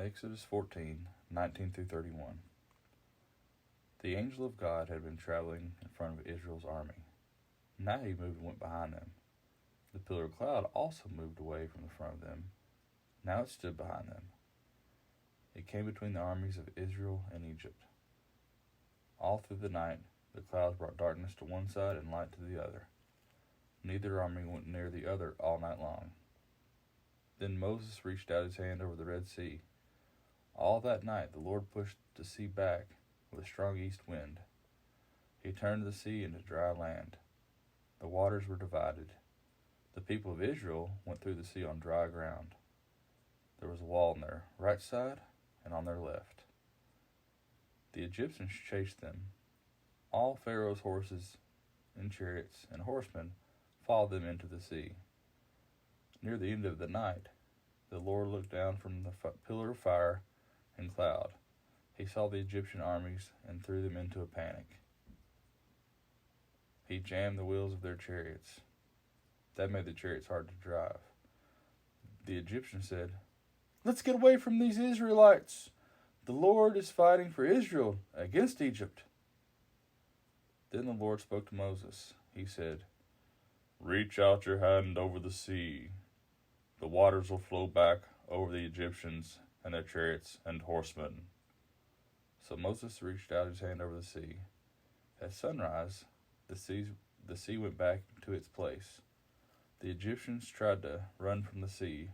Exodus 14:19 through 31. The angel of God had been traveling in front of Israel's army. Now he moved and went behind them. The pillar of cloud also moved away from the front of them. Now it stood behind them. It came between the armies of Israel and Egypt. All through the night, the clouds brought darkness to one side and light to the other. Neither army went near the other all night long. Then Moses reached out his hand over the Red Sea. All that night the Lord pushed the sea back with a strong east wind. He turned the sea into dry land. The waters were divided. The people of Israel went through the sea on dry ground. There was a wall on their right side and on their left. The Egyptians chased them. All Pharaoh's horses and chariots and horsemen followed them into the sea. Near the end of the night, the Lord looked down from the pillar of fire and cloud. He saw the Egyptian armies and threw them into a panic. He jammed the wheels of their chariots. That made the chariots hard to drive. The Egyptians said, "Let's get away from these Israelites. The Lord is fighting for Israel against Egypt." Then the Lord spoke to Moses. He said, "Reach out your hand over the sea. The waters will flow back over the Egyptians and their chariots and horsemen." So Moses reached out his hand over the sea. At sunrise, the sea went back to its place. The Egyptians tried to run from the sea,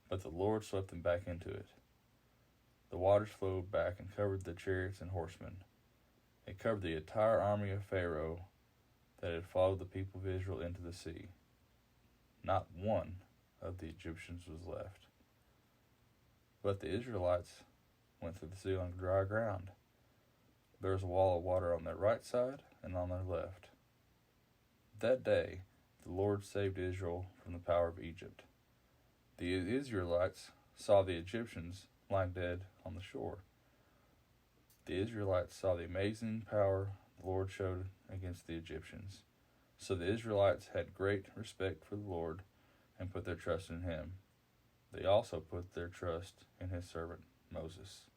but the Lord swept them back into it. The waters flowed back and covered the chariots and horsemen. It covered the entire army of Pharaoh that had followed the people of Israel into the sea. Not one of the Egyptians was left. But the Israelites went through the sea on dry ground. There was a wall of water on their right side and on their left. That day, the Lord saved Israel from the power of Egypt. The Israelites saw the Egyptians lying dead on the shore. The Israelites saw the amazing power the Lord showed against the Egyptians. So the Israelites had great respect for the Lord and put their trust in him. They also put their trust in his servant Moses.